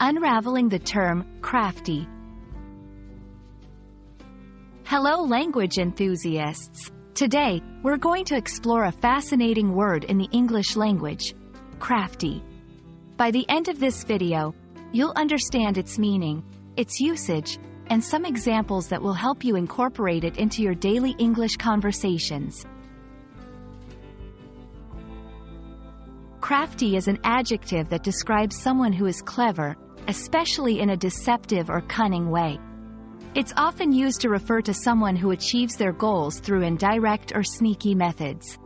Unraveling the Term Crafty. Hello language enthusiasts! Today, we're going to explore a fascinating word in the English language, crafty. By the end of this video, you'll understand its meaning, its usage, and some examples that will help you incorporate it into your daily English conversations. Crafty is an adjective that describes someone who is clever, especially in a deceptive or cunning way. It's often used to refer to someone who achieves their goals through indirect or sneaky methods.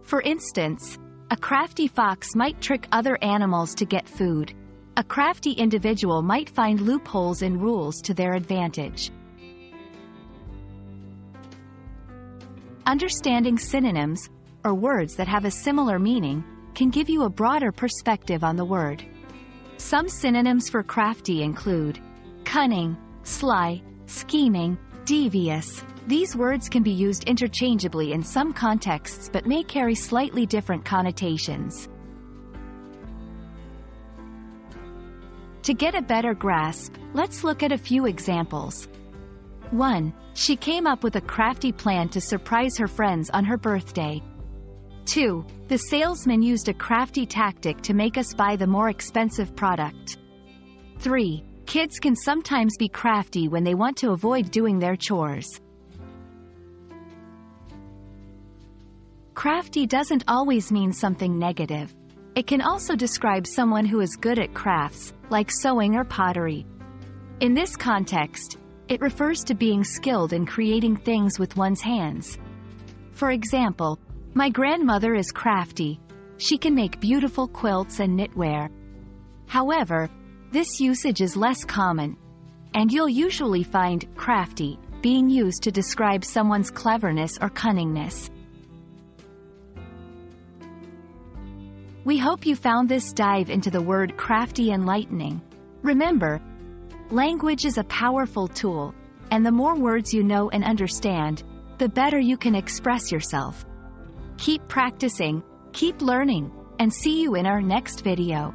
For instance, a crafty fox might trick other animals to get food. A crafty individual might find loopholes in rules to their advantage. Understanding synonyms, or words that have a similar meaning, can give you a broader perspective on the word. Some synonyms for crafty include cunning, sly, scheming, devious. These words can be used interchangeably in some contexts but may carry slightly different connotations. To get a better grasp, let's look at a few examples. 1. She came up with a crafty plan to surprise her friends on her birthday. 2. The salesman used a crafty tactic to make us buy the more expensive product. 3. Kids can sometimes be crafty when they want to avoid doing their chores. Crafty doesn't always mean something negative. It can also describe someone who is good at crafts, like sewing or pottery. In this context, it refers to being skilled in creating things with one's hands. For example, my grandmother is crafty. She can make beautiful quilts and knitwear. However, this usage is less common, and you'll usually find crafty being used to describe someone's cleverness or cunningness. We hope you found this dive into the word crafty enlightening. Remember, language is a powerful tool, and the more words you know and understand, the better you can express yourself. Keep practicing, keep learning, and see you in our next video.